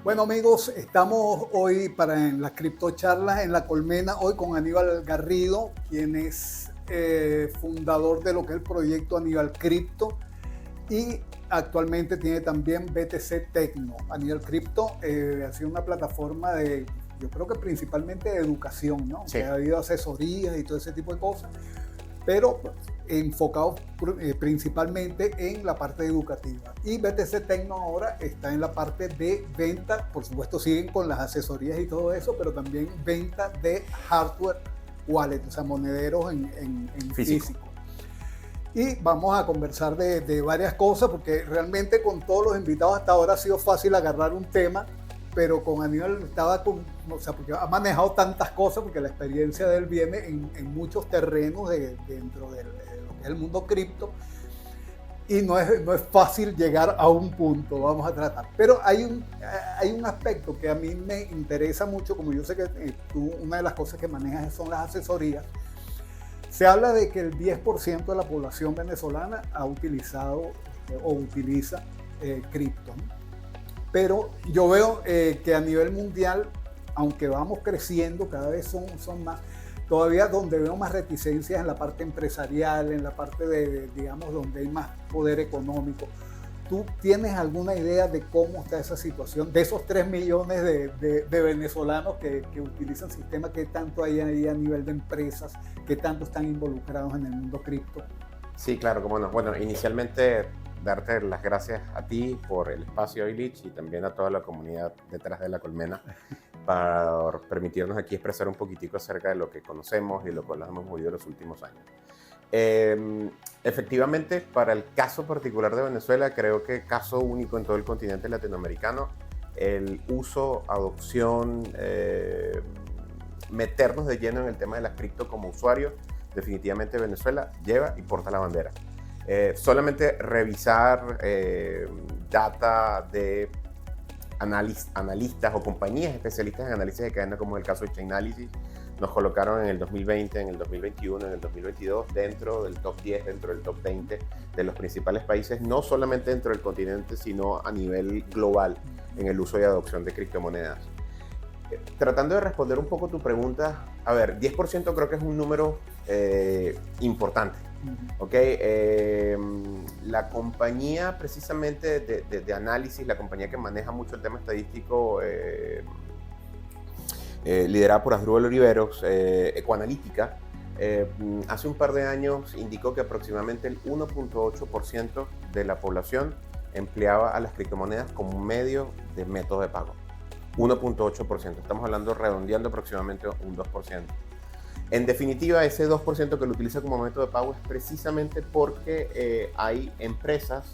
Bueno amigos, estamos hoy en las criptocharlas en La Colmena, hoy con Aníbal Garrido, quien es fundador de lo que es el proyecto Aníbal Cripto y actualmente tiene también BTC Tecno. Aníbal Cripto ha sido una plataforma de, yo creo que principalmente de educación, ¿no? Sí, Que ha habido asesorías y todo ese tipo de cosas, pero enfocado principalmente en la parte educativa. Y BTC Tecno ahora está en la parte de venta, por supuesto siguen con las asesorías y todo eso, pero también venta de hardware wallet, o sea, monederos en físico. físico. Y vamos a conversar de varias cosas, porque realmente con todos los invitados hasta ahora ha sido fácil agarrar un tema, pero con Aníbal estaba con, o sea, porque ha manejado tantas cosas, porque la experiencia de él viene en muchos terrenos dentro de lo que es el mundo cripto, y no es fácil llegar a un punto, vamos a tratar. Pero hay un aspecto que a mí me interesa mucho, como yo sé que tú, una de las cosas que manejas son las asesorías. Se habla de que el 10% de la población venezolana ha utilizado o utiliza cripto, ¿no? Pero yo veo que a nivel mundial, aunque vamos creciendo, cada vez son más, todavía donde veo más reticencias en la parte empresarial, en la parte digamos, donde hay más poder económico. ¿Tú tienes alguna idea de cómo está esa situación? De esos 3 millones de venezolanos que utilizan sistemas, ¿qué tanto hay ahí a nivel de empresas? ¿Qué tanto están involucrados en el mundo cripto? Sí, claro, cómo no. Bueno, inicialmente darte las gracias a ti por el espacio, Illich, y también a toda la comunidad detrás de La Colmena por permitirnos aquí expresar un poquitico acerca de lo que conocemos y lo que hemos vivido en los últimos años. Efectivamente, para el caso particular de Venezuela, creo que caso único en todo el continente latinoamericano, el uso, adopción, meternos de lleno en el tema de las cripto como usuario, definitivamente Venezuela lleva y porta la bandera. Solamente revisar data de analistas o compañías especialistas en análisis de cadena, como es el caso de Chainalysis, nos colocaron en el 2020, en el 2021, en el 2022 dentro del top 10, dentro del top 20 de los principales países, no solamente dentro del continente, sino a nivel global en el uso y adopción de criptomonedas. Tratando de responder un poco tu pregunta, a ver, 10% creo que es un número importante. ¿Ok? La compañía precisamente de análisis, la compañía que maneja mucho el tema estadístico, liderada por Asdrúbal Oliveros, Ecoanalítica, hace un par de años indicó que aproximadamente el 1.8% de la población empleaba a las criptomonedas como un medio de método de pago. 1.8%, estamos hablando redondeando aproximadamente un 2%. En definitiva, ese 2% que lo utiliza como método de pago es precisamente porque hay empresas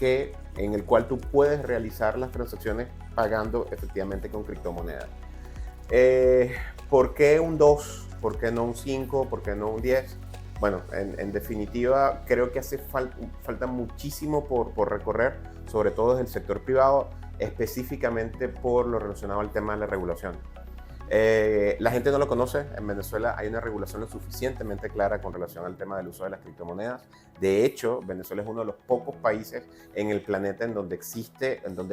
en el cual tú puedes realizar las transacciones pagando efectivamente con criptomonedas. ¿Por qué un 2? ¿Por qué no un 5? ¿Por qué no un 10? Bueno, en definitiva, creo que hace falta muchísimo por recorrer, sobre todo desde el sector privado, específicamente por lo relacionado al tema de la regulación. La gente no lo conoce. En Venezuela hay una regulación lo suficientemente clara con relación al tema del uso de las criptomonedas. De hecho, Venezuela es uno de los pocos países en el planeta en donde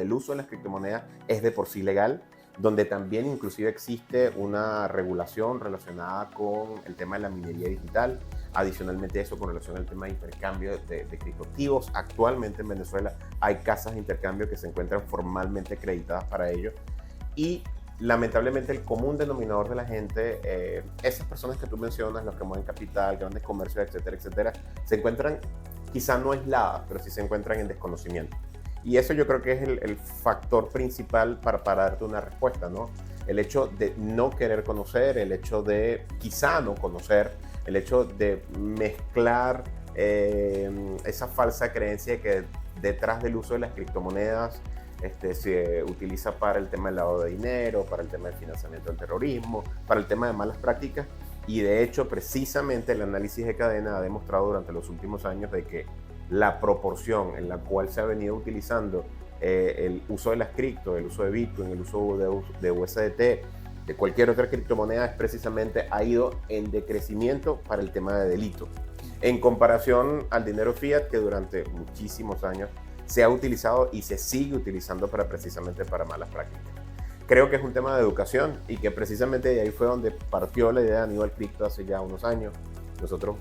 el uso de las criptomonedas es de por sí legal, donde también inclusive existe una regulación relacionada con el tema de la minería digital. Adicionalmente a eso, con relación al tema de intercambio de criptoactivos, actualmente en Venezuela hay casas de intercambio que se encuentran formalmente acreditadas para ello. Y lamentablemente el común denominador de la gente, esas personas que tú mencionas, los que mueven capital, grandes comercios, etcétera, etcétera, se encuentran quizá no aisladas, pero sí se encuentran en desconocimiento. Y eso yo creo que es el factor principal para darte una respuesta, ¿no? El hecho de no querer conocer, el hecho de quizá no conocer, el hecho de mezclar esa falsa creencia de que detrás del uso de las criptomonedas se utiliza para el tema del lavado de dinero, para el tema del financiamiento del terrorismo, para el tema de malas prácticas. Y de hecho, precisamente el análisis de cadena ha demostrado durante los últimos años de que la proporción en la cual se ha venido utilizando el uso de las cripto, el uso de Bitcoin, el uso de USDT, de cualquier otra criptomoneda, es precisamente ha ido en decrecimiento para el tema de delito, en comparación al dinero fiat, que durante muchísimos años se ha utilizado y se sigue utilizando precisamente para malas prácticas. Creo que es un tema de educación y que precisamente de ahí fue donde partió la idea de Aníbal Cripto hace ya unos años. Nosotros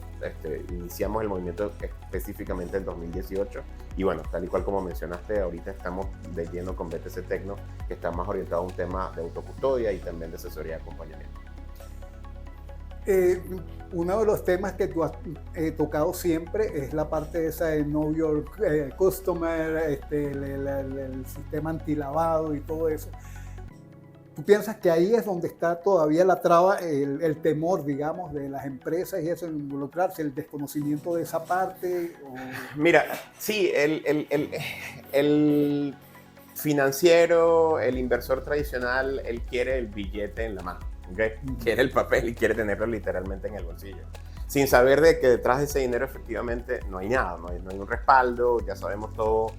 iniciamos el movimiento específicamente en 2018 y bueno, tal y cual como mencionaste, ahorita estamos de lleno con BTC Tecno, que está más orientado a un tema de autocustodia y también de asesoría y acompañamiento. Uno de los temas que tú has tocado siempre es la parte esa de Know Your Customer, el sistema antilavado y todo eso. ¿Tú piensas que ahí es donde está todavía la traba, el temor, digamos, de las empresas y eso, involucrarse, el desconocimiento de esa parte? O... Mira, sí, el financiero, el inversor tradicional, él quiere el billete en la mano, ¿okay? Quiere el papel y quiere tenerlo literalmente en el bolsillo. Sin saber de que detrás de ese dinero efectivamente no hay nada, no hay un respaldo, ya sabemos todo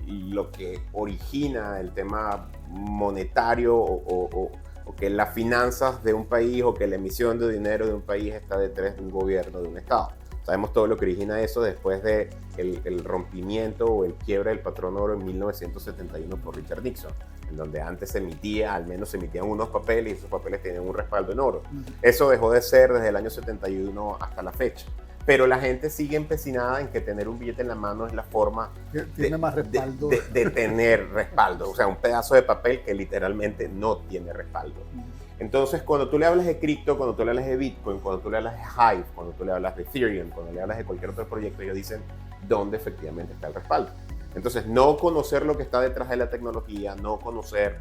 lo que origina el tema monetario o que las finanzas de un país o que la emisión de dinero de un país está detrás de un gobierno, de un Estado. Sabemos todo lo que origina eso después de el rompimiento o el quiebre del patrón oro en 1971 por Richard Nixon, en donde antes al menos se emitían unos papeles y esos papeles tenían un respaldo en oro. Eso dejó de ser desde el año 71 hasta la fecha. Pero la gente sigue empecinada en que tener un billete en la mano es la forma tiene más respaldo. De tener respaldo. O sea, un pedazo de papel que literalmente no tiene respaldo. Entonces, cuando tú le hablas de cripto, cuando tú le hablas de Bitcoin, cuando tú le hablas de Hive, cuando tú le hablas de Ethereum, cuando le hablas de cualquier otro proyecto, ellos dicen dónde efectivamente está el respaldo. Entonces, no conocer lo que está detrás de la tecnología, no conocer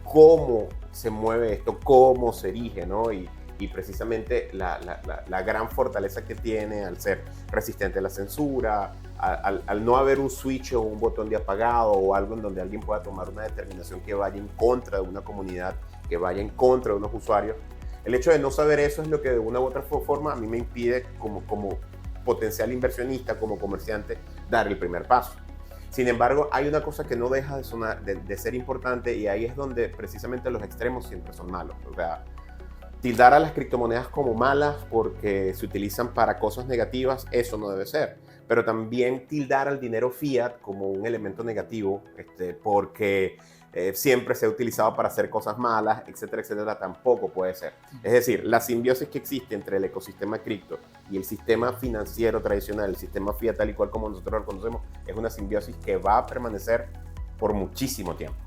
cómo se mueve esto, cómo se erige, ¿no? Y precisamente la gran fortaleza que tiene al ser resistente a la censura, al no haber un switch o un botón de apagado o algo en donde alguien pueda tomar una determinación que vaya en contra de una comunidad, que vaya en contra de unos usuarios. El hecho de no saber eso es lo que de una u otra forma a mí me impide como potencial inversionista, como comerciante, dar el primer paso. Sin embargo, hay una cosa que no deja de ser importante y ahí es donde precisamente los extremos siempre son malos. O sea, tildar a las criptomonedas como malas porque se utilizan para cosas negativas, eso no debe ser. Pero también tildar al dinero fiat como un elemento negativo, porque siempre se ha utilizado para hacer cosas malas, etcétera, etcétera, tampoco puede ser. Es decir, la simbiosis que existe entre el ecosistema cripto y el sistema financiero tradicional, el sistema fiat tal y cual como nosotros lo conocemos, es una simbiosis que va a permanecer por muchísimo tiempo.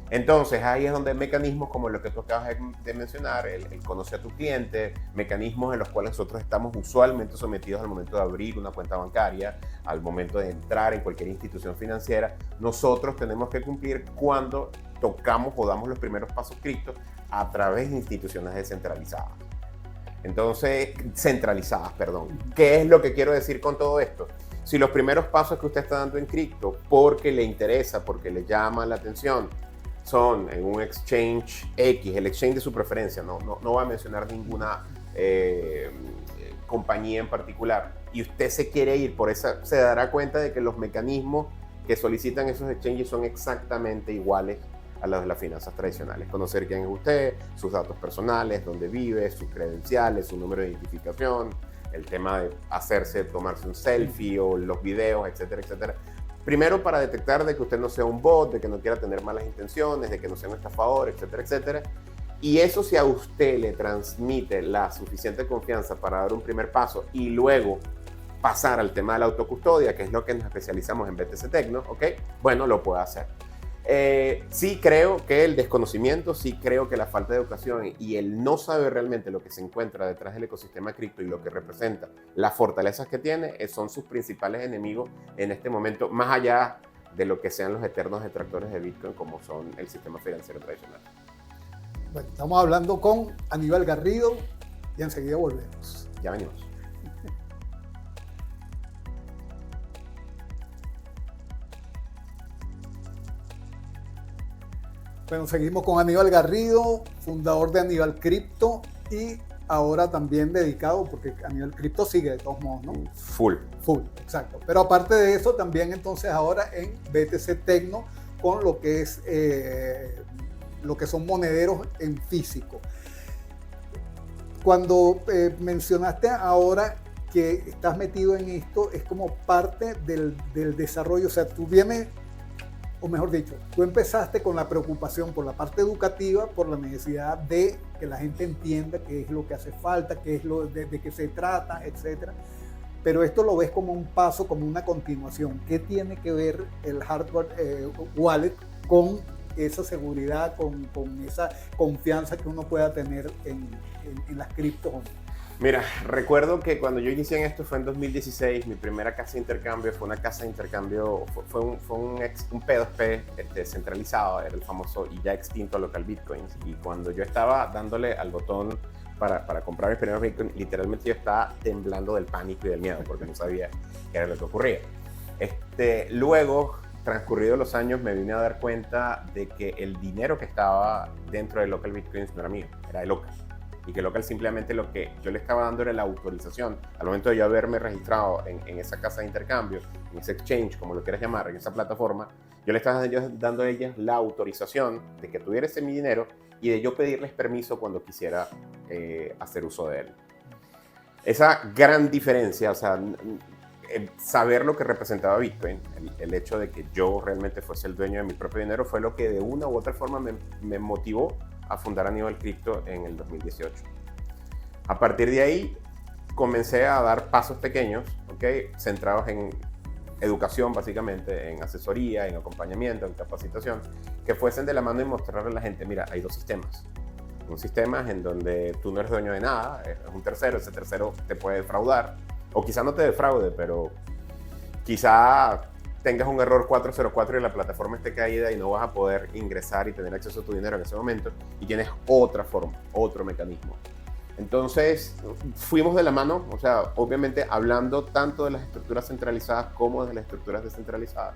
Entonces, ahí es donde hay mecanismos como lo que tú acabas de mencionar, el conocer a tu cliente, mecanismos en los cuales nosotros estamos usualmente sometidos al momento de abrir una cuenta bancaria, al momento de entrar en cualquier institución financiera. Nosotros tenemos que cumplir cuando tocamos o damos los primeros pasos cripto a través de instituciones descentralizadas. Entonces, centralizadas, perdón. ¿Qué es lo que quiero decir con todo esto? Si los primeros pasos que usted está dando en cripto, porque le interesa, porque le llama la atención, son en un exchange X, el exchange de su preferencia, no va a mencionar ninguna compañía en particular, y usted se quiere ir por esa, se dará cuenta de que los mecanismos que solicitan esos exchanges son exactamente iguales a los de las finanzas tradicionales. Conocer quién es usted, sus datos personales, dónde vive, sus credenciales, su número de identificación, el tema de tomarse un selfie o los videos, etcétera, etcétera. Primero, para detectar de que usted no sea un bot, de que no quiera tener malas intenciones, de que no sea un estafador, etcétera, etcétera. Y eso, si a usted le transmite la suficiente confianza para dar un primer paso y luego pasar al tema de la autocustodia, que es lo que nos especializamos en BTC Tecno, ¿ok? Bueno, lo puede hacer. Sí creo que el desconocimiento, sí creo que la falta de educación y el no saber realmente lo que se encuentra detrás del ecosistema cripto y lo que representa, las fortalezas que tiene, son sus principales enemigos en este momento, más allá de lo que sean los eternos detractores de Bitcoin como son el sistema financiero tradicional. Bueno, estamos hablando con Aníbal Garrido y enseguida volvemos. Ya venimos. Bueno, seguimos con Aníbal Garrido, fundador de Aníbal Cripto y ahora también dedicado, porque Aníbal Cripto sigue de todos modos, ¿no? Full, exacto. Pero aparte de eso, también entonces ahora en BTC Tecno con lo que es lo que son monederos en físico. Cuando mencionaste ahora que estás metido en esto es como parte del desarrollo. O sea, tú vienes, o mejor dicho, tú empezaste con la preocupación por la parte educativa, por la necesidad de que la gente entienda qué es lo que hace falta, qué es de qué se trata, etcétera. Pero esto lo ves como un paso, como una continuación. ¿Qué tiene que ver el hardware wallet con esa seguridad, con esa confianza que uno pueda tener en las criptos? Mira, recuerdo que cuando yo inicié en esto fue en 2016, mi primera casa de intercambio fue una casa de intercambio, fue un P2P centralizado, era el famoso y ya extinto local Bitcoins. Y cuando yo estaba dándole al botón para comprar mis primeros Bitcoin, literalmente yo estaba temblando del pánico y del miedo porque no sabía qué era lo que ocurría. Luego, transcurridos los años, me vine a dar cuenta de que el dinero que estaba dentro de local Bitcoins no era mío, era de local. Y que local simplemente lo que yo le estaba dando era la autorización. Al momento de yo haberme registrado en esa casa de intercambio, en ese exchange, como lo quieras llamar, en esa plataforma, yo le estaba dando a ellas la autorización de que tuviera ese mi dinero y de yo pedirles permiso cuando quisiera hacer uso de él. Esa gran diferencia, o sea, saber lo que representaba Bitcoin, el hecho de que yo realmente fuese el dueño de mi propio dinero, fue lo que de una u otra forma me motivó a fundar Aníbal Cripto en el 2018. A partir de ahí comencé a dar pasos pequeños, ¿okay? Centrados en educación básicamente, en asesoría, en acompañamiento, en capacitación, que fuesen de la mano y mostrarle a la gente, mira, hay dos sistemas. Un sistema en donde tú no eres dueño de nada, es un tercero, ese tercero te puede defraudar, o quizá no te defraude, pero quizá tengas un error 404 y la plataforma esté caída y no vas a poder ingresar y tener acceso a tu dinero en ese momento, y tienes otra forma, otro mecanismo. Entonces fuimos de la mano, o sea, obviamente hablando tanto de las estructuras centralizadas como de las estructuras descentralizadas,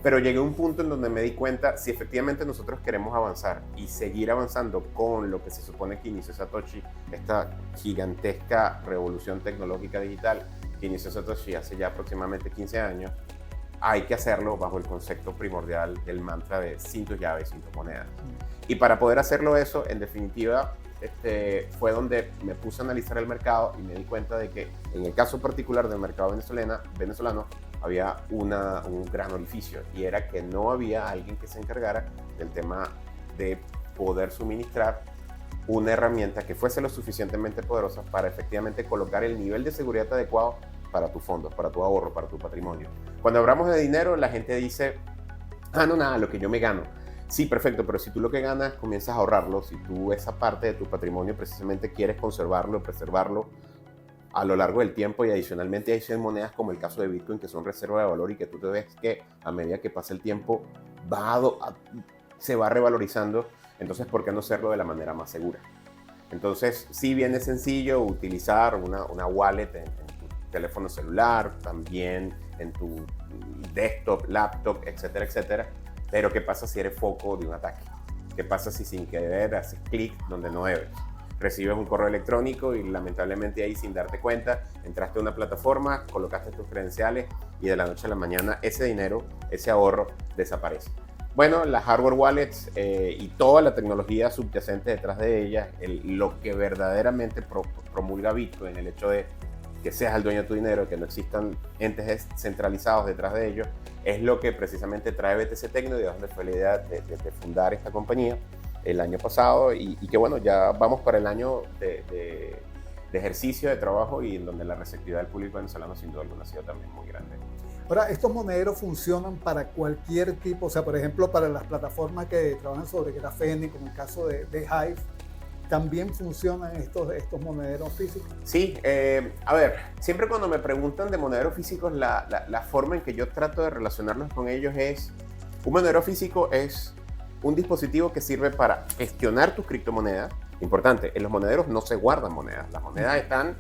pero llegué a un punto en donde me di cuenta, si efectivamente nosotros queremos avanzar y seguir avanzando con lo que se supone que inició Satoshi, esta gigantesca revolución tecnológica digital que inició Satoshi hace ya aproximadamente 15 años, hay que hacerlo bajo el concepto primordial del mantra de sin tus llaves, sin tus monedas. Y para poder hacerlo eso, en definitiva, fue donde me puse a analizar el mercado y me di cuenta de que en el caso particular del mercado venezolano había un gran orificio, y era que no había alguien que se encargara del tema de poder suministrar una herramienta que fuese lo suficientemente poderosa para efectivamente colocar el nivel de seguridad adecuado para tus fondos, para tu ahorro, para tu patrimonio. Cuando hablamos de dinero, la gente dice, no, nada, lo que yo me gano. Sí, perfecto, pero si tú lo que ganas comienzas a ahorrarlo, si tú esa parte de tu patrimonio precisamente quieres conservarlo, preservarlo a lo largo del tiempo, y adicionalmente hay monedas como el caso de Bitcoin que son reserva de valor y que tú te ves que a medida que pasa el tiempo se va revalorizando, entonces ¿por qué no hacerlo de la manera más segura? Entonces sí, bien es sencillo utilizar una wallet en tu teléfono celular, también en tu desktop, laptop, etcétera, etcétera. Pero ¿qué pasa si eres foco de un ataque? ¿Qué pasa si sin querer haces clic donde no debes? Recibes un correo electrónico y lamentablemente ahí, sin darte cuenta, entraste a una plataforma, colocaste tus credenciales y de la noche a la mañana ese dinero, ese ahorro desaparece. Bueno, las hardware wallets y toda la tecnología subyacente detrás de ellas, lo que verdaderamente promulga Bitcoin, el hecho de que seas el dueño de tu dinero, que no existan entes centralizados detrás de ellos, es lo que precisamente trae BTC Tecno, y de donde fue la idea de fundar esta compañía el año pasado, y que bueno, ya vamos para el año de ejercicio, de trabajo, y en donde la receptividad del público venezolano sin duda alguna ha sido también muy grande. Ahora, estos monederos funcionan para cualquier tipo, o sea, por ejemplo, para las plataformas que trabajan sobre grafene, como el caso de Hive, ¿también funcionan estos monederos físicos? Sí, a ver, siempre cuando me preguntan de monederos físicos, la forma en que yo trato de relacionarnos con ellos es, un monedero físico es un dispositivo que sirve para gestionar tus criptomonedas. Importante, en los monederos no se guardan monedas, las monedas están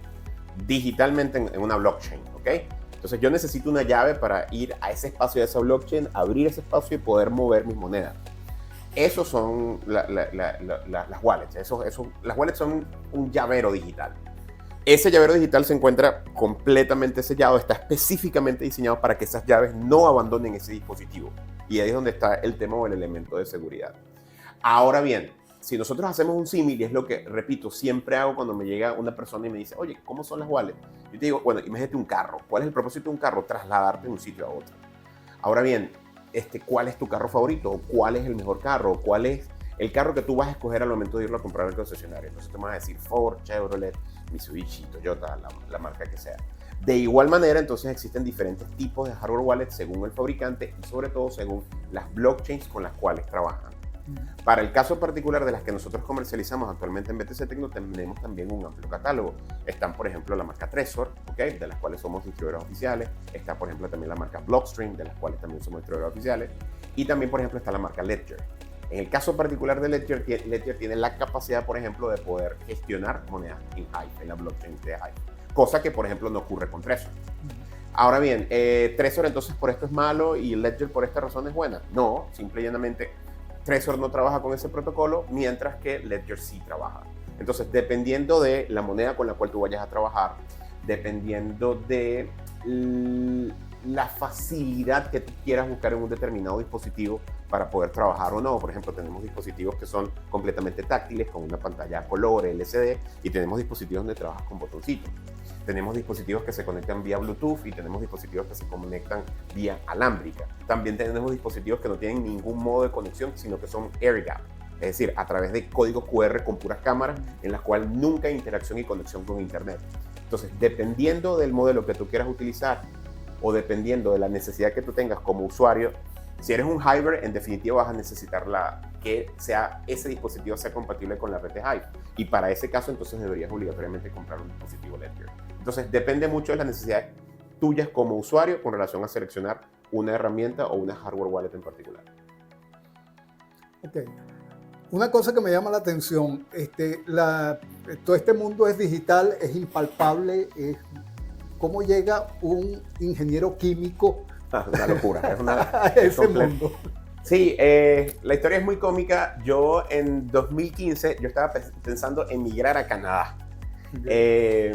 digitalmente en una blockchain, ¿ok? Entonces yo necesito una llave para ir a ese espacio de esa blockchain, abrir ese espacio y poder mover mis monedas. Esos son las wallets. Las wallets son un llavero digital. Ese llavero digital se encuentra completamente sellado, está específicamente diseñado para que esas llaves no abandonen ese dispositivo. Y ahí es donde está el tema o el elemento de seguridad. Ahora bien, si nosotros hacemos un símil, y es lo que, repito, siempre hago cuando me llega una persona y me dice, oye, ¿cómo son las wallets? Yo te digo, bueno, imagínate un carro. ¿Cuál es el propósito de un carro? Trasladarte de un sitio a otro. Ahora bien, ¿cuál es tu carro favorito? ¿Cuál es el mejor carro? ¿Cuál es el carro que tú vas a escoger al momento de irlo a comprar al concesionario? Entonces te vas a decir Ford, Chevrolet, Mitsubishi, Toyota, la marca que sea. De igual manera, entonces existen diferentes tipos de hardware wallets según el fabricante y sobre todo según las blockchains con las cuales trabajan. Para el caso particular de las que nosotros comercializamos actualmente en BTC Tecno, tenemos también un amplio catálogo. Están, por ejemplo, la marca Trezor, ¿okay? De las cuales somos distribuidores oficiales. Está, por ejemplo, también la marca Blockstream, de las cuales también somos distribuidores oficiales. Y también, por ejemplo, está la marca Ledger. En el caso particular de Ledger tiene la capacidad, por ejemplo, de poder gestionar monedas en Hive, en la blockchain de Hive. Cosa que, por ejemplo, no ocurre con Trezor. Ahora bien, Trezor entonces por esto es malo y Ledger por esta razón es buena. No, simple y llanamente Trezor no trabaja con ese protocolo, mientras que Ledger sí trabaja. Entonces, dependiendo de la moneda con la cual tú vayas a trabajar, dependiendo de la facilidad que tú quieras buscar en un determinado dispositivo para poder trabajar o no. Por ejemplo, tenemos dispositivos que son completamente táctiles, con una pantalla a color, LCD, y tenemos dispositivos donde trabajas con botoncitos. Tenemos dispositivos que se conectan vía Bluetooth y tenemos dispositivos que se conectan vía alámbrica. También tenemos dispositivos que no tienen ningún modo de conexión, sino que son air gap, es decir, a través de códigos QR con puras cámaras, en las cuales nunca hay interacción y conexión con internet. Entonces, dependiendo del modelo que tú quieras utilizar o dependiendo de la necesidad que tú tengas como usuario, si eres un Hiver, en definitiva vas a necesitar que ese dispositivo sea compatible con la red de Hive. Y para ese caso, entonces deberías obligatoriamente comprar un dispositivo Ledger. Entonces, depende mucho de las necesidades tuyas como usuario con relación a seleccionar una herramienta o una hardware wallet en particular. Ok. Una cosa que me llama la atención, todo este mundo es digital, es impalpable, ¿cómo llega un ingeniero químico Una locura, a ese mundo? Sí, la historia es muy cómica. Yo en 2015, yo estaba pensando en migrar a Canadá. De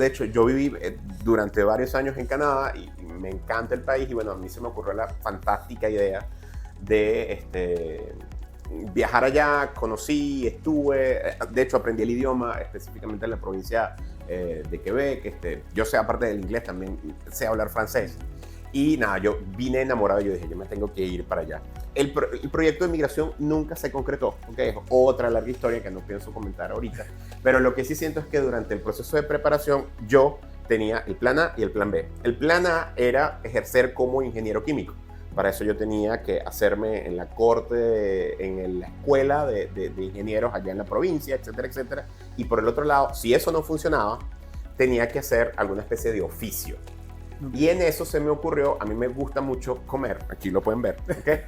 hecho, yo viví durante varios años en Canadá y me encanta el país y bueno, a mí se me ocurrió la fantástica idea de viajar allá, conocí, estuve, de hecho aprendí el idioma específicamente en la provincia de Quebec. Yo sé, aparte del inglés, también sé hablar francés. Y nada, yo vine enamorado y yo dije, yo me tengo que ir para allá. El proyecto de migración nunca se concretó, ¿okay? Es otra larga historia que no pienso comentar ahorita. Pero lo que sí siento es que durante el proceso de preparación yo tenía el plan A y el plan B. El plan A era ejercer como ingeniero químico. Para eso yo tenía que hacerme en la corte, en la escuela de ingenieros allá en la provincia, etcétera, etcétera. Y por el otro lado, si eso no funcionaba, tenía que hacer alguna especie de oficio. Y en eso se me ocurrió, a mí me gusta mucho comer, aquí lo pueden ver, ¿okay?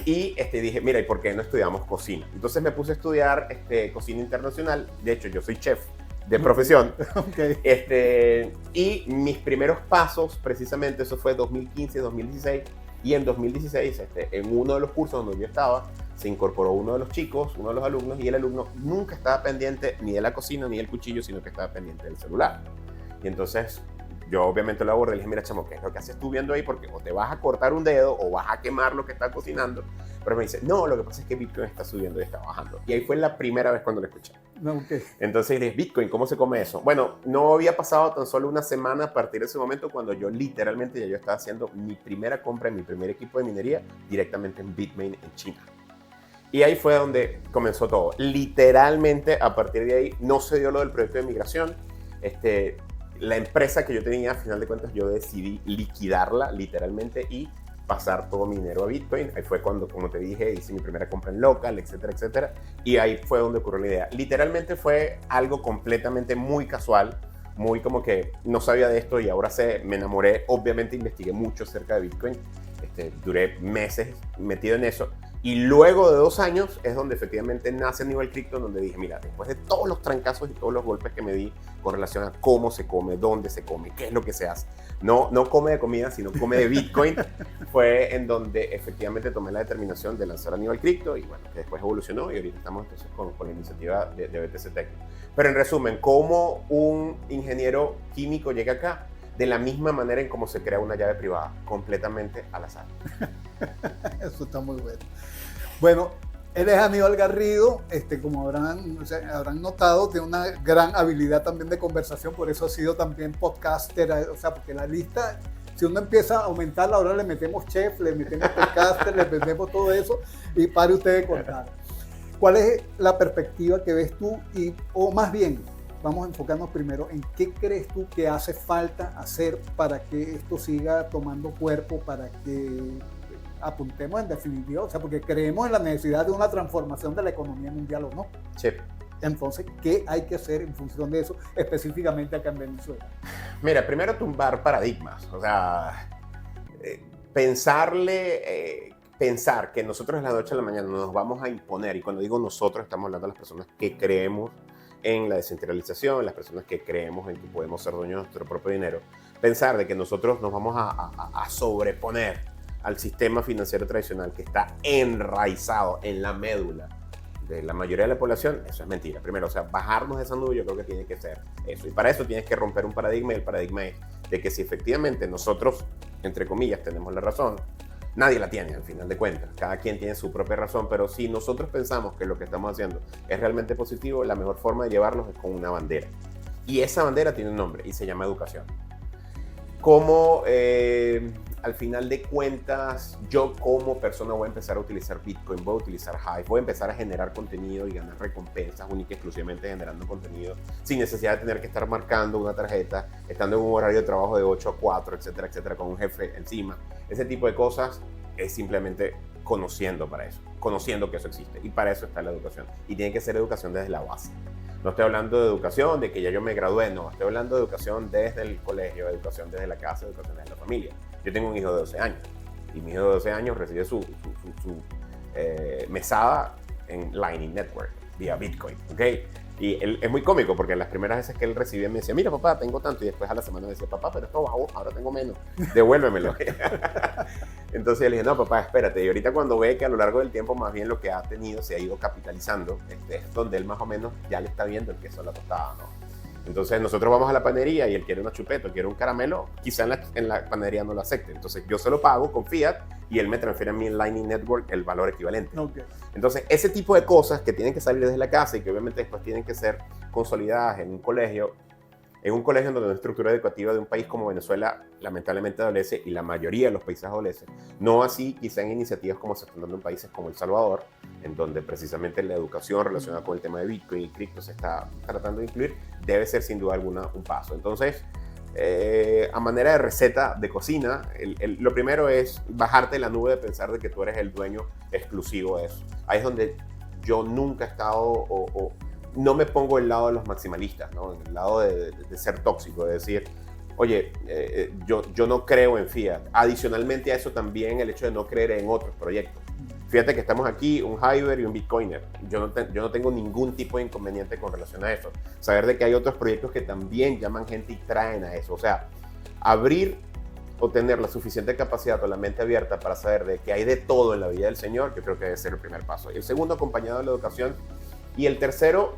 Y dije, mira, ¿y por qué no estudiamos cocina? Entonces me puse a estudiar cocina internacional. De hecho, yo soy chef de profesión. Okay. Y mis primeros pasos, precisamente, eso fue 2015, 2016. Y en 2016, en uno de los cursos donde yo estaba, se incorporó uno de los chicos, uno de los alumnos, y el alumno nunca estaba pendiente ni de la cocina ni del cuchillo, sino que estaba pendiente del celular. Y entonces yo obviamente lo abordé y le dije, mira, chamo, ¿qué es lo que haces tú viendo ahí? Porque o te vas a cortar un dedo o vas a quemar lo que estás cocinando. Pero me dice, no, lo que pasa es que Bitcoin está subiendo y está bajando. Y ahí fue la primera vez cuando lo escuché. Okay. Entonces le dije, Bitcoin, ¿cómo se come eso? Bueno, no había pasado tan solo una semana a partir de ese momento cuando yo literalmente ya yo estaba haciendo mi primera compra en mi primer equipo de minería directamente en Bitmain en China. Y ahí fue donde comenzó todo. Literalmente a partir de ahí no se dio lo del proyecto de migración. La empresa que yo tenía, a final de cuentas, yo decidí liquidarla literalmente y pasar todo mi dinero a Bitcoin. Ahí fue cuando, como te dije, hice mi primera compra en local, etcétera, etcétera. Y ahí fue donde ocurrió la idea. Literalmente fue algo completamente muy casual, muy como que no sabía de esto y ahora me enamoré. Obviamente investigué mucho acerca de Bitcoin. Duré meses metido en eso. Y luego de 2 años es donde efectivamente nace Aníbal Crypto, donde dije, mira, después de todos los trancazos y todos los golpes que me di con relación a cómo se come, dónde se come, qué es lo que se hace, no come de comida, sino come de Bitcoin, fue en donde efectivamente tomé la determinación de lanzar Aníbal Crypto y bueno, que después evolucionó y ahorita estamos entonces con la iniciativa de BTC Tecno. Pero en resumen, ¿cómo un ingeniero químico llega acá? De la misma manera en cómo se crea una llave privada, completamente al azar. Eso está muy bueno. Bueno, Él es Aníbal Garrido, como habrán notado, tiene una gran habilidad también de conversación, por eso ha sido también podcaster, o sea, porque la lista, si uno empieza a aumentarla, ahora le metemos chef, le metemos podcaster, le metemos todo eso, y pare usted de contar. ¿Cuál es la perspectiva que ves tú? O más bien, vamos a enfocarnos primero en qué crees tú que hace falta hacer para que esto siga tomando cuerpo, para que apuntemos en definitiva, o sea, porque creemos en la necesidad de una transformación de la economía mundial, ¿o no? Sí. Entonces, ¿qué hay que hacer en función de eso, específicamente acá en Venezuela? Mira, primero tumbar paradigmas, o sea, pensar que nosotros de la noche a la mañana nos vamos a imponer, y cuando digo nosotros estamos hablando de las personas que creemos en la descentralización, las personas que creemos en que podemos ser dueños de nuestro propio dinero, pensar de que nosotros nos vamos a sobreponer al sistema financiero tradicional que está enraizado en la médula de la mayoría de la población, eso es mentira. Primero, o sea, bajarnos de esa nube yo creo que tiene que ser eso. Y para eso tienes que romper un paradigma, y el paradigma es de que si efectivamente nosotros, entre comillas, tenemos la razón, nadie la tiene al final de cuentas. Cada quien tiene su propia razón, pero si nosotros pensamos que lo que estamos haciendo es realmente positivo, la mejor forma de llevarlos es con una bandera. Y esa bandera tiene un nombre y se llama educación. Como al final de cuentas, yo como persona voy a empezar a utilizar Bitcoin, voy a utilizar Hive, voy a empezar a generar contenido y ganar recompensas únicas y exclusivamente generando contenido, sin necesidad de tener que estar marcando una tarjeta, estando en un horario de trabajo de 8 a 4, etcétera, etcétera, con un jefe encima. Ese tipo de cosas es simplemente conociendo para eso, conociendo que eso existe. Y para eso está la educación. Y tiene que ser educación desde la base. No estoy hablando de educación, de que ya yo me gradué, no. Estoy hablando de educación desde el colegio, educación desde la casa, educación desde la familia. Yo tengo un hijo de 12 años y mi hijo de 12 años recibe su mesada en Lightning Network vía Bitcoin, ¿ok? Y él, es muy cómico porque las primeras veces que él recibía me decía, mira papá, tengo tanto, y después a la semana me decía, papá, pero esto bajó, ahora tengo menos, devuélvemelo. Entonces yo le dije, no papá, espérate, y ahorita cuando ve que a lo largo del tiempo más bien lo que ha tenido se ha ido capitalizando, es donde él más o menos ya le está viendo el queso a la tostada, ¿no? Entonces nosotros vamos a la panadería y él quiere una chupeta, quiere un caramelo, quizá en la panadería no lo acepte, entonces yo se lo pago con fiat y él me transfiere a mí en Lightning Network el valor equivalente. Okay. Entonces ese tipo de cosas que tienen que salir desde la casa y que obviamente después tienen que ser consolidadas en un colegio en donde la estructura educativa de un país como Venezuela lamentablemente adolece, y la mayoría de los países adolecen, no así quizá en iniciativas como se están dando en países como El Salvador, en donde precisamente la educación relacionada con el tema de Bitcoin y cripto se está tratando de incluir, debe ser sin duda alguna un paso. Entonces, a manera de receta de cocina, lo primero es bajarte la nube de pensar de que tú eres el dueño exclusivo de eso. Ahí es donde yo nunca he estado no me pongo del lado de los maximalistas, ¿no? En el lado de ser tóxico, de decir, oye, yo no creo en fiat. Adicionalmente a eso también el hecho de no creer en otros proyectos. Fíjate que estamos aquí, un Hiver y un Bitcoiner. Yo no tengo ningún tipo de inconveniente con relación a eso. Saber de que hay otros proyectos que también llaman gente y traen a eso. O sea, abrir o tener la suficiente capacidad o la mente abierta para saber de que hay de todo en la vida del Señor, yo creo que debe ser el primer paso. Y el segundo, acompañado de la educación. Y el tercero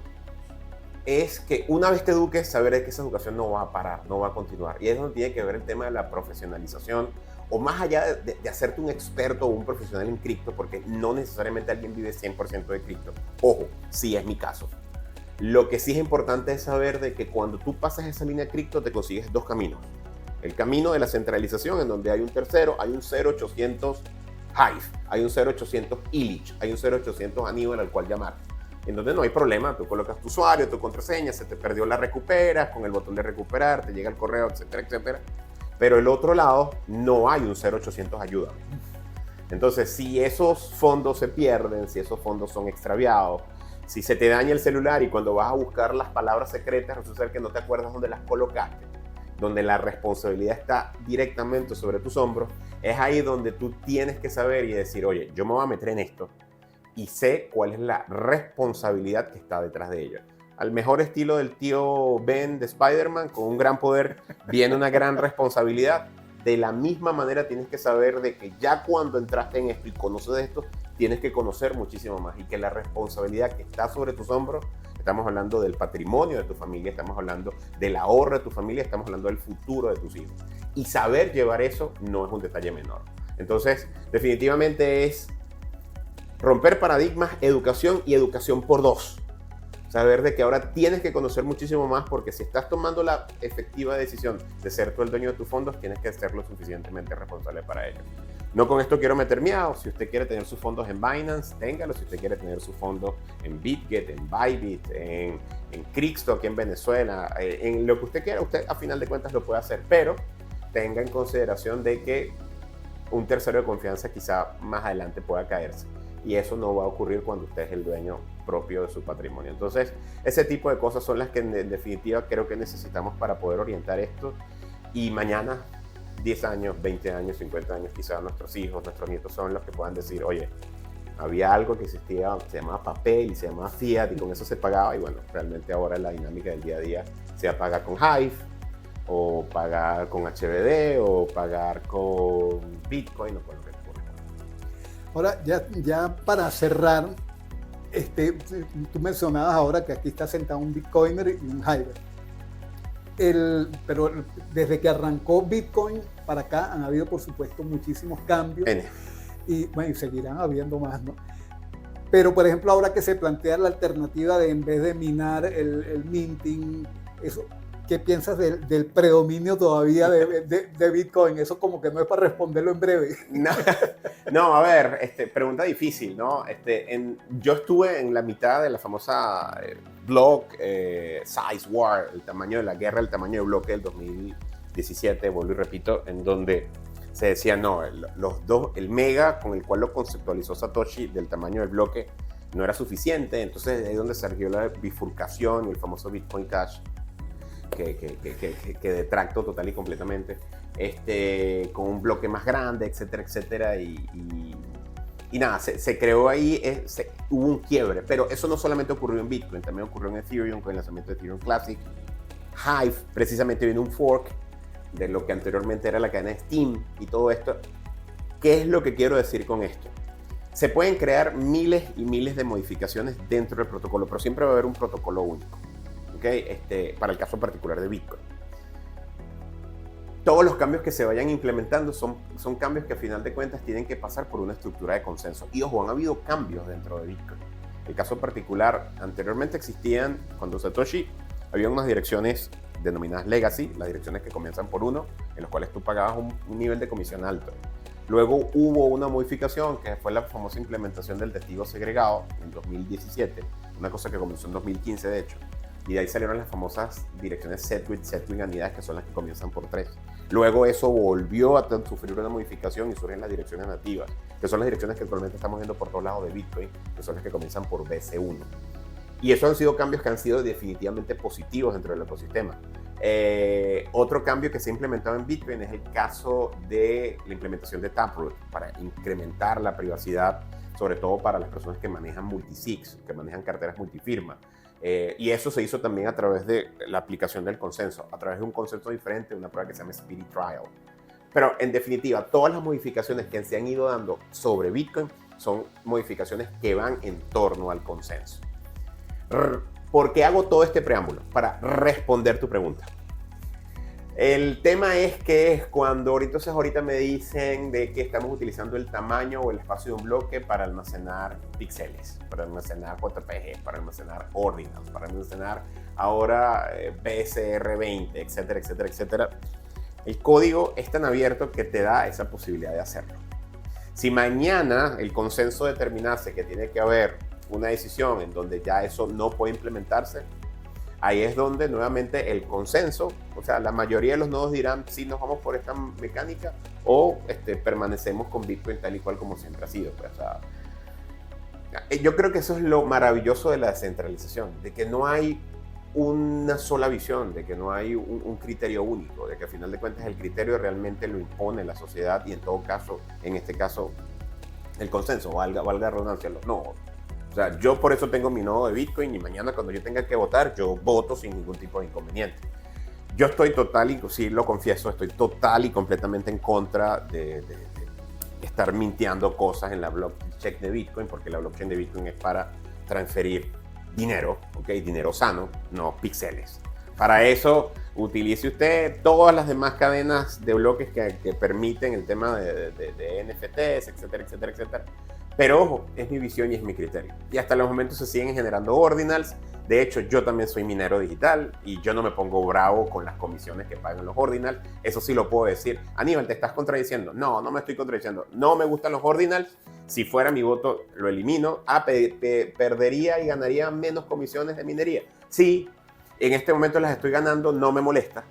es que una vez te eduques, saber que esa educación no va a parar, no va a continuar. Y es donde tiene que ver el tema de la profesionalización, o más allá de hacerte un experto o un profesional en cripto, porque no necesariamente alguien vive 100% de cripto. Ojo, sí es mi caso. Lo que sí es importante es saber de que cuando tú pasas esa línea de cripto te consigues dos caminos. El camino de la centralización, en donde hay un tercero, hay un 0800 Hive, hay un 0800 Illich, hay un 0800 Aníbal al cual llamar. En donde no hay problema, tú colocas tu usuario, tu contraseña, se te perdió, la recuperas con el botón de recuperar, te llega el correo, etcétera, etcétera. Pero el otro lado no hay un 0800 ayuda. Entonces, si esos fondos se pierden, si esos fondos son extraviados, si se te daña el celular y cuando vas a buscar las palabras secretas resulta que no te acuerdas dónde las colocaste, donde la responsabilidad está directamente sobre tus hombros, es ahí donde tú tienes que saber y decir, oye, yo me voy a meter en esto y sé cuál es la responsabilidad que está detrás de ella. Al mejor estilo del tío Ben de Spider-Man, con un gran poder viene una gran responsabilidad. De la misma manera tienes que saber de que ya cuando entraste en esto y conoces esto, tienes que conocer muchísimo más, y que la responsabilidad que está sobre tus hombros, estamos hablando del patrimonio de tu familia, estamos hablando del ahorro de tu familia, estamos hablando del futuro de tus hijos. Y saber llevar eso no es un detalle menor. Entonces, definitivamente es Romper paradigmas, educación y educación por dos. Saber de que ahora tienes que conocer muchísimo más, porque si estás tomando la efectiva decisión de ser tú el dueño de tus fondos, tienes que ser lo suficientemente responsable para ello. No con esto quiero meter miedo. Si usted quiere tener sus fondos en Binance, téngalo. Si usted quiere tener sus fondos en BitGet, en Bybit, en Crixto aquí en Venezuela, en lo que usted quiera, usted a final de cuentas lo puede hacer, pero tenga en consideración de que un tercero de confianza quizá más adelante pueda caerse. Y eso no va a ocurrir cuando usted es el dueño propio de su patrimonio. Entonces, ese tipo de cosas son las que en definitiva creo que necesitamos para poder orientar esto. Y mañana, 10 años, 20 años, 50 años, quizás nuestros hijos, nuestros nietos son los que puedan decir, oye, había algo que existía, se llamaba papel y se llamaba fiat y con eso se pagaba. Y bueno, realmente ahora la dinámica del día a día se paga con Hive, o pagar con HBD, o pagar con Bitcoin, o con lo que ocurra. Ahora, ya para cerrar, tú mencionabas ahora que aquí está sentado un Bitcoiner y un Hiver. Pero desde que arrancó Bitcoin para acá han habido, por supuesto, muchísimos cambios. Y bueno, y seguirán habiendo más, ¿no? Pero, por ejemplo, ahora que se plantea la alternativa de, en vez de minar el minting, eso, ¿qué piensas del predominio todavía de Bitcoin? Eso como que no es para responderlo en breve. No, a ver, pregunta difícil, ¿no? Yo estuve en la mitad de la famosa block size war, el tamaño de la guerra, el tamaño de bloque del 2017, vuelvo y repito, en donde se decía, no, el mega con el cual lo conceptualizó Satoshi del tamaño del bloque no era suficiente. Entonces de ahí donde surgió la bifurcación y el famoso Bitcoin Cash, que detracto total y completamente, con un bloque más grande, etcétera, etcétera, y nada, se creó ahí, hubo un quiebre, pero eso no solamente ocurrió en Bitcoin, también ocurrió en Ethereum con el lanzamiento de Ethereum Classic. Hive precisamente viene un fork de lo que anteriormente era la cadena de Steem y todo esto. ¿Qué es lo que quiero decir con esto? Se pueden crear miles y miles de modificaciones dentro del protocolo, pero siempre va a haber un protocolo único. ¿Okay? Para el caso particular de Bitcoin, todos los cambios que se vayan implementando son cambios que a final de cuentas tienen que pasar por una estructura de consenso. Y ojo, han habido cambios dentro de Bitcoin. El caso particular, anteriormente existían, cuando Satoshi, había unas direcciones denominadas legacy, las direcciones que comienzan por 1, en las cuales tú pagabas un nivel de comisión alto. Luego hubo una modificación que fue la famosa implementación del testigo segregado en 2017, una cosa que comenzó en 2015 de hecho. Y de ahí salieron las famosas direcciones Setwing unidades, que son las que comienzan por 3. Luego eso volvió a sufrir una modificación y surgen las direcciones nativas, que son las direcciones que actualmente estamos viendo por todos lados de Bitcoin, que son las que comienzan por BC1. Y esos han sido cambios que han sido definitivamente positivos dentro del ecosistema. Otro cambio que se ha implementado en Bitcoin es el caso de la implementación de Taproot para incrementar la privacidad, sobre todo para las personas que manejan multisigs, que manejan carteras multifirma. Y eso se hizo también a través de la aplicación del consenso, a través de un consenso diferente, una prueba que se llama Spirit Trial. Pero en definitiva, todas las modificaciones que se han ido dando sobre Bitcoin son modificaciones que van en torno al consenso. ¿Por qué hago todo este preámbulo? Para responder tu pregunta. El tema es que cuando entonces ahorita me dicen de que estamos utilizando el tamaño o el espacio de un bloque para almacenar píxeles, para almacenar JPG, para almacenar ordinals, para almacenar ahora BSR20, etcétera, etcétera, etcétera. El código es tan abierto que te da esa posibilidad de hacerlo. Si mañana el consenso determinase que tiene que haber una decisión en donde ya eso no puede implementarse, ahí es donde nuevamente el consenso, o sea, la mayoría de los nodos dirán sí, nos vamos por esta mecánica o permanecemos con Bitcoin tal y cual como siempre ha sido. Pues, o sea, yo creo que eso es lo maravilloso de la descentralización, de que no hay una sola visión, de que no hay un criterio único, de que al final de cuentas el criterio realmente lo impone la sociedad y en todo caso, en este caso, el consenso, valga redundancia, los nodos. O sea, yo por eso tengo mi nodo de Bitcoin y mañana cuando yo tenga que votar, yo voto sin ningún tipo de inconveniente. Yo estoy sí lo confieso, estoy total y completamente en contra de estar mintiendo cosas en la blockchain de Bitcoin, porque la blockchain de Bitcoin es para transferir dinero, ¿ok? Dinero sano, no píxeles. Para eso, utilice usted todas las demás cadenas de bloques que permiten el tema de NFTs, etcétera, etcétera, etcétera. Pero ojo, es mi visión y es mi criterio. Y hasta los momentos se siguen generando ordinals. De hecho, yo también soy minero digital y yo no me pongo bravo con las comisiones que pagan los ordinals. Eso sí lo puedo decir. Aníbal, ¿te estás contradiciendo? No, no me estoy contradiciendo. No me gustan los ordinals. Si fuera mi voto, lo elimino. Perdería y ganaría menos comisiones de minería. Sí, en este momento las estoy ganando, no me molesta.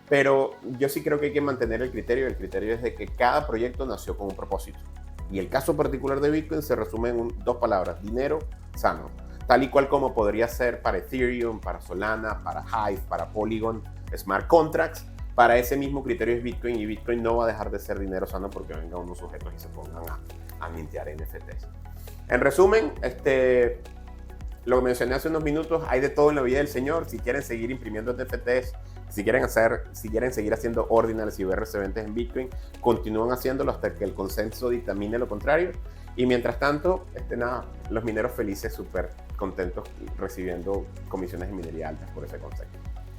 Pero yo sí creo que hay que mantener el criterio. El criterio es de que cada proyecto nació con un propósito. Y el caso particular de Bitcoin se resume en dos palabras: dinero sano. Tal y cual como podría ser para Ethereum, para Solana, para Hive, para Polygon, Smart Contracts. Para ese mismo criterio es Bitcoin, y Bitcoin no va a dejar de ser dinero sano porque vengan unos sujetos y se pongan a mintear NFTs. En resumen, lo que mencioné hace unos minutos, hay de todo en la vida del señor. Si quieren seguir imprimiendo NFTs, si quieren seguir haciendo ordinals y BRC20 en Bitcoin, continúan haciéndolo hasta que el consenso dictamine lo contrario. Y mientras tanto, los mineros felices, súper contentos recibiendo comisiones de minería altas por ese concepto.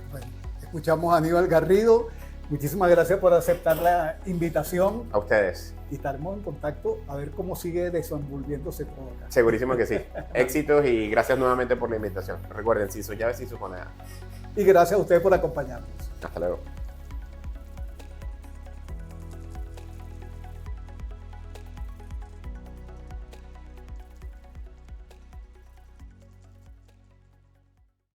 Bueno, escuchamos a Aníbal Garrido. Muchísimas gracias por aceptar la invitación. A ustedes. Y estaremos en contacto a ver cómo sigue desenvolviéndose todo acá. Segurísimo que sí. Éxitos y gracias nuevamente por la invitación. Recuerden, si sus llaves y sus monedas. Y gracias a ustedes por acompañarnos. Hasta luego.